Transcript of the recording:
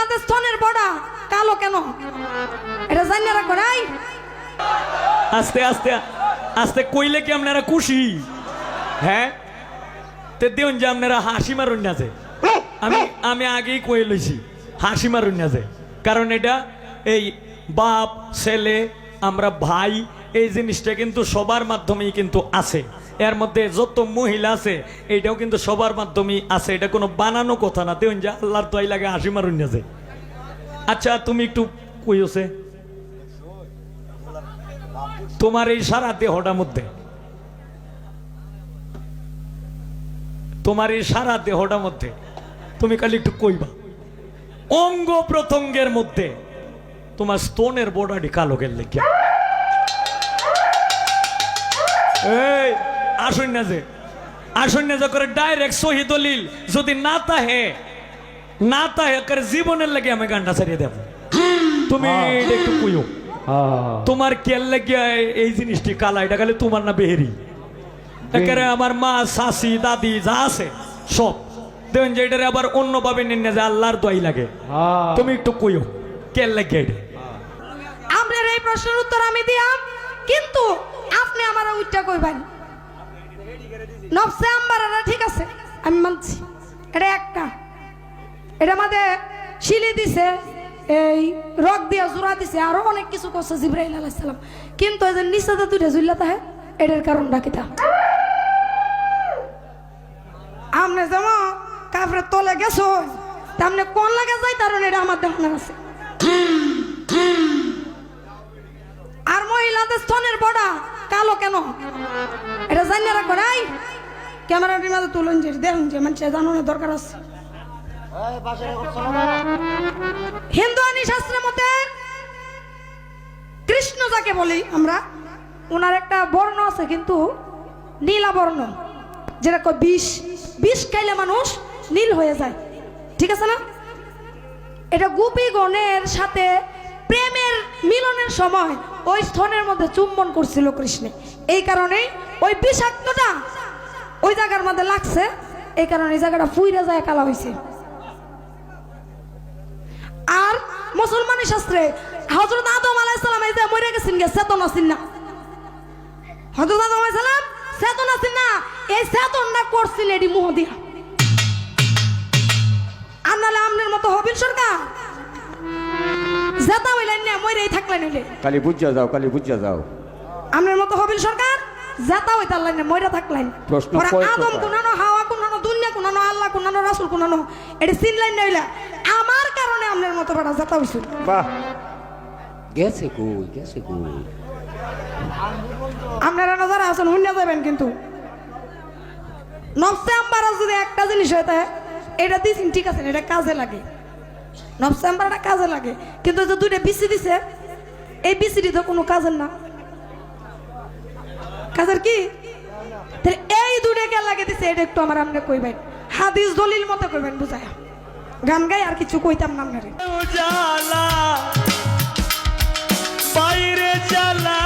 মহিলাদের স্তনের বড়া কালো কেন এটা জানি রাখো নাই। আস্তে আস্তে আস্তে কইলে কি আপনারা খুশি? হ্যাঁ তে দেউন যে আপনারা হাসি মারুন না যে আমি আমি আগেই কই লইছি হাসি মারুন না যে, কারণ এটা এই বাপ ছেলে আমরা ভাই এই জিনিসটা কিন্তু সবার মাধ্যমেই কিন্তু আছে। এর মধ্যে যত মহিলা আছে এইটাও কিন্তু সবার মাধ্যমেই আছে, এটা কোনো বানানো কথা না। দেউন যে আল্লাহর দোয়াই লাগে হাসি মারুন না যে। আচ্ছা তুমি একটু কইছে তোমার এই সারা দেহটার মধ্যে, তোমার এই সারা দেহটার মধ্যে তুমি খালি একটু কইবা অঙ্গ প্রত্যঙ্গের মধ্যে তোমার স্তনের বর্ডারটি কালো গেল লেগে এই আসুন না যে করে ডাইরেক্ট সহি দলিল যদি না তাহে করে জীবনের লাগে আমি গানটা ছাড়িয়ে দেব। তুমি এটা একটু কইও তোমার কেল লাগিয়া এই জিনিসটি কালা, এটা খালি তোমার না বেহেরি একেবারে আমার মা শাশি দাদি যা আছে সব দেখুন যে এটারে আবার অন্যভাবে নেন না যে আল্লাহর দোয়াই লাগে। তুমি একটু কইও কেল লাগিয়া এটা। আপনার এই প্রশ্নের উত্তর আমি দিয়াম, কিন্তু আপনি আমার উত্তর কইবেন নফসে আম্বারারা ঠিক আছে আমি মানছি, এটা একটা এটা আমাদের শিলি দিছে এই রক দিয়া জোড়া দিছে আরো অনেক কিছু করছে জিবরাইল আলাইহিস সালাম, কিন্তু এই যে নিচেতে দুইটা ঝুল্লা থাকে এটার কারণটা কিটা? আমনে যেমন কাফরের তলে গেছো তেমনি কোন লাগে যাই তার এটা আমার দেখানো আছে। আর মহিলাদের স্তনের বড়া কালো কেন এটা জানি রাখো নাই। ক্যামেরাটির মাঝে তুলুন যে দেখুন যে মানুষ জানানোর দরকার আছে। হিন্দু আইনি শাস্ত্রের মতে কৃষ্ণ যাকে বলি আমরা, ওনার একটা বর্ণ আছে কিন্তু নীলা বর্ণ, যেটা বিষ খাইলে মানুষ নীল হয়ে যায়, ঠিক আছে না? এটা গোপীগণের সাথে প্রেমের মিলনের সময় ওই স্তনের মধ্যে চুম্বন করছিল কৃষ্ণে, এই কারণে ওই বিষাক্তটা ওই জায়গার মধ্যে লাগছে, এই কারণে এই জায়গাটা ফুইরা যায় কালা হয়েছে। আর মুসলমানি শাস্ত্রে হযরত আদম আলাইহিস সালাম এই যে মরে গেছেন চেতনা ছিল না, হযরত আদম আলাইহিস সালাম চেতনা ছিল না, এই চেতনটা করছিল এডি মুহ দিয়া। আনালে আমনের মতো হবিল সরকার জেতা হইলেন না মরেই থাকলেন হইলে কালি বুঝা যাও আমনের মতো হবিল সরকার জেতা হইতালেন না মরে থাকলেন। ওরা আদম কুনানো হাওয়া কুনানো দুনিয়া কুনানো আল্লাহ কুনানো রাসূল কুনানো এডি চিনলেন না হইলা আমার কারণে আমনের মতো বড় জেতা হইছিল। বাহ গেছে কই আপনারা নজর আসুন হুন্না যাবেন, কিন্তু নফসে আম্বারা যদি একটা জিনিস হইতে এটা দিছেন ঠিক আছে এটা কাজে লাগে, নফসে আম্বারাটা কাজে লাগে, কিন্তু যে দুইটা বিসি দিছে এই বিসিটি তো কোনো কাজের না, কাজের কি এই দুইটা কে লাগে দিছে এটা একটু আমার আপনি কইবেন, হাদিস দলিল মতো কইবেন বুঝায়, গান গাই আর কিছু কইতাম না আপনারে। বাইরে চালা